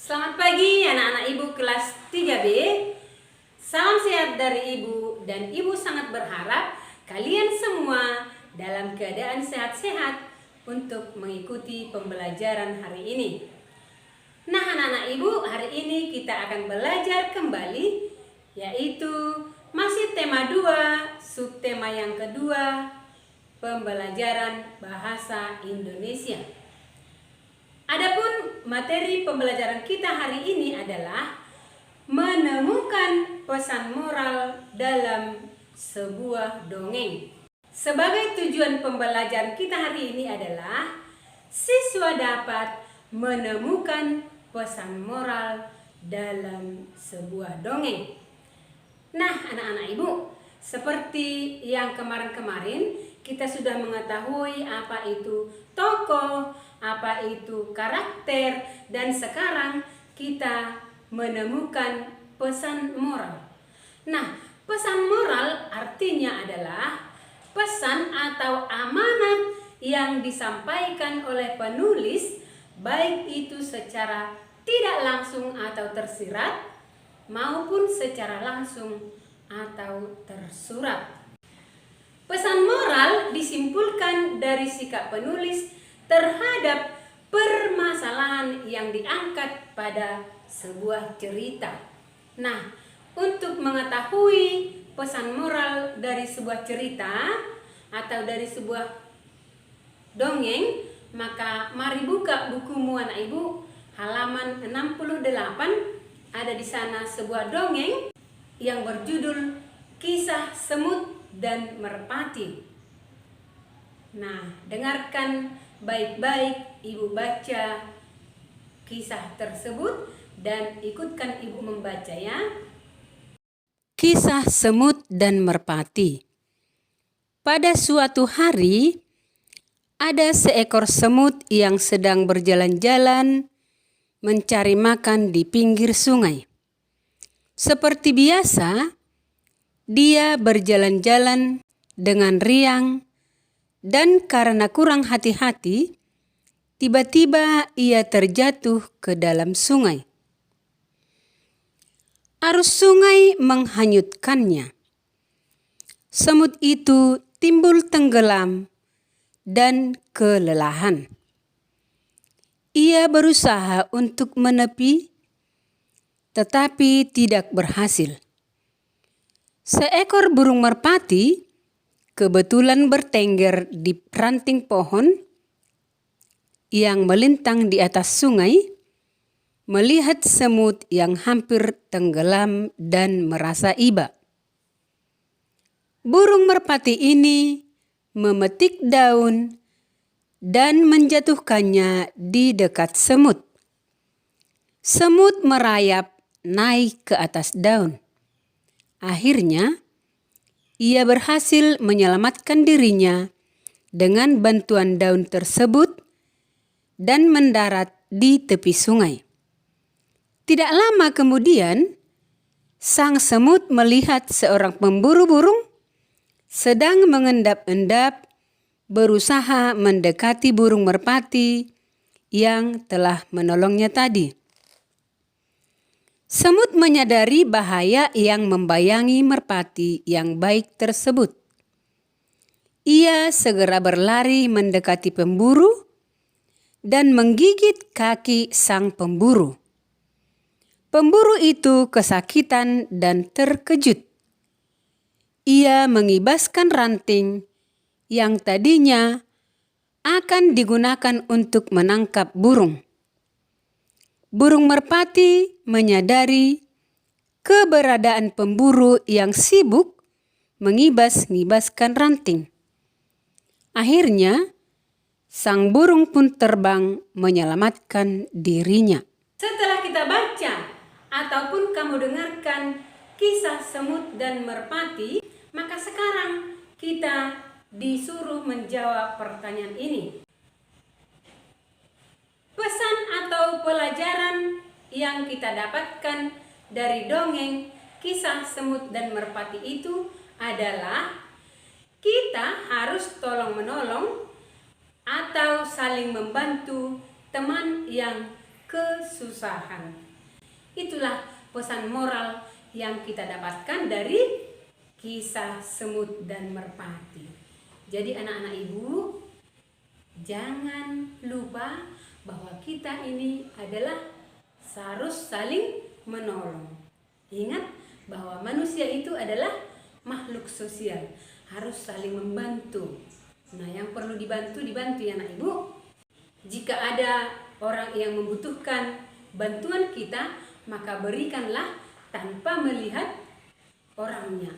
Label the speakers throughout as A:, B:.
A: Selamat pagi anak-anak ibu kelas 3B. Salam sehat dari ibu, dan ibu sangat berharap kalian semua dalam keadaan sehat-sehat untuk mengikuti pembelajaran hari ini. Nah anak-anak ibu, hari ini kita akan belajar kembali, yaitu masih tema 2, subtema yang kedua, pembelajaran bahasa Indonesia. Adapun materi pembelajaran kita hari ini adalah menemukan pesan moral dalam sebuah dongeng. Sebagai tujuan pembelajaran kita hari ini adalah siswa dapat menemukan pesan moral dalam sebuah dongeng. Nah, anak-anak ibu, seperti yang kemarin-kemarin kita sudah mengetahui apa itu tokoh, apa itu karakter, dan sekarang kita menemukan pesan moral. Nah, pesan moral artinya adalah pesan atau amanat yang disampaikan oleh penulis, baik itu secara tidak langsung atau tersirat maupun secara langsung atau tersurat. Pesan moral disimpulkan dari sikap penulis terhadap permasalahan yang diangkat pada sebuah cerita. Nah, untuk mengetahui pesan moral dari sebuah cerita atau dari sebuah dongeng, maka mari buka bukumu anak ibu, halaman 68. Ada di sana sebuah dongeng yang berjudul Kisah Semut dan Merpati. Nah, dengarkan baik-baik ibu baca kisah tersebut dan ikutkan ibu membaca ya. Kisah Semut dan Merpati. Pada suatu hari, ada seekor semut yang sedang berjalan-jalan mencari makan di pinggir sungai. Seperti biasa, dia berjalan-jalan dengan riang, dan karena kurang hati-hati, tiba-tiba ia terjatuh ke dalam sungai. Arus sungai menghanyutkannya. Semut itu timbul tenggelam dan kelelahan. Ia berusaha untuk menepi, tetapi tidak berhasil. Seekor burung merpati kebetulan bertengger di ranting pohon yang melintang di atas sungai, melihat semut yang hampir tenggelam dan merasa iba. Burung merpati ini memetik daun dan menjatuhkannya di dekat semut. Semut merayap naik ke atas daun. Akhirnya, ia berhasil menyelamatkan dirinya dengan bantuan daun tersebut dan mendarat di tepi sungai. Tidak lama kemudian, sang semut melihat seorang pemburu burung sedang mengendap-endap berusaha mendekati burung merpati yang telah menolongnya tadi. Semut menyadari bahaya yang membayangi merpati yang baik tersebut. Ia segera berlari mendekati pemburu dan menggigit kaki sang pemburu. Pemburu itu kesakitan dan terkejut. Ia mengibaskan ranting yang tadinya akan digunakan untuk menangkap burung. Burung merpati menyadari keberadaan pemburu yang sibuk mengibas-ngibaskan ranting. Akhirnya, sang burung pun terbang menyelamatkan dirinya. Setelah kita baca ataupun kamu dengarkan kisah semut dan merpati, maka sekarang kita disuruh menjawab pertanyaan ini. Pesan atau pelajaran yang kita dapatkan dari dongeng Kisah Semut dan Merpati itu adalah kita harus tolong-menolong atau saling membantu teman yang kesusahan. Itulah pesan moral yang kita dapatkan dari kisah semut dan merpati. Jadi anak-anak ibu, jangan lupa bahwa kita ini adalah harus saling menolong. Ingat bahwa manusia itu adalah makhluk sosial, harus saling membantu. Nah, yang perlu dibantu ya anak ibu. Jika ada orang yang membutuhkan bantuan kita, maka berikanlah tanpa melihat orangnya,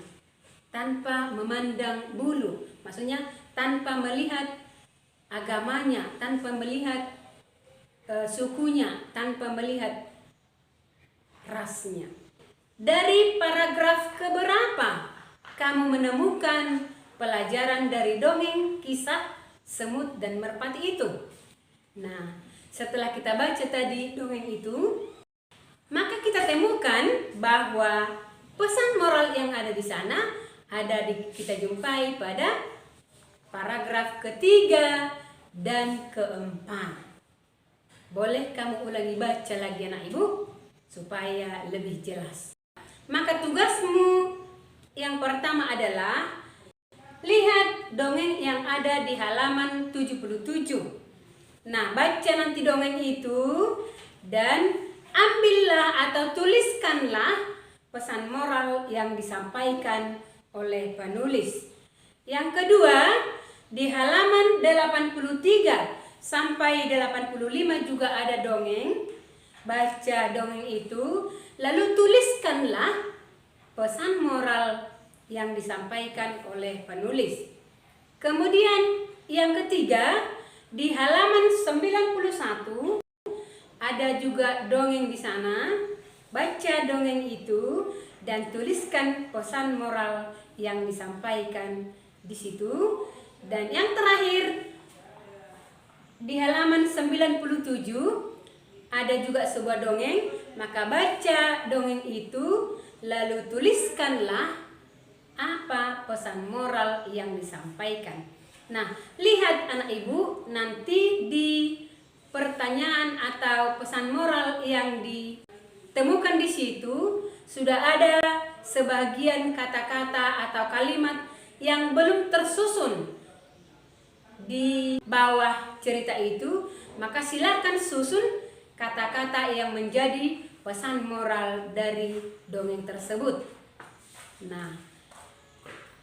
A: tanpa memandang bulu. Maksudnya tanpa melihat agamanya, tanpa melihat sukunya, tanpa melihat rasnya. Dari paragraf keberapa kamu menemukan pelajaran dari dongeng kisah semut dan merpati itu? Nah, setelah kita baca tadi dongeng itu, maka kita temukan bahwa pesan moral yang ada di sana kita jumpai pada paragraf ketiga dan keempat. Boleh kamu ulangi baca lagi anak ibu supaya lebih jelas. Maka tugasmu yang pertama adalah lihat dongeng yang ada di halaman 77. Nah, baca nanti dongeng itu dan ambillah atau tuliskanlah pesan moral yang disampaikan oleh penulis. Yang kedua, di halaman 83 sampai 85 juga ada dongeng. Baca dongeng itu, lalu tuliskanlah pesan moral yang disampaikan oleh penulis. Kemudian yang ketiga, di halaman 91 ada juga dongeng di sana. Baca dongeng itu dan tuliskan pesan moral yang disampaikan di situ. Dan yang terakhir, di halaman 97 ada juga sebuah dongeng, maka baca dongeng itu lalu tuliskanlah apa pesan moral yang disampaikan. Nah, lihat anak ibu, nanti di pertanyaan atau pesan moral yang ditemukan di situ sudah ada sebagian kata-kata atau kalimat yang belum tersusun di bawah cerita itu, maka silakan susun kata-kata yang menjadi pesan moral dari dongeng tersebut. Nah,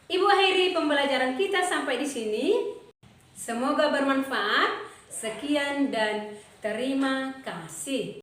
A: ibu akhiri pembelajaran kita sampai di sini. Semoga bermanfaat. Sekian dan terima kasih.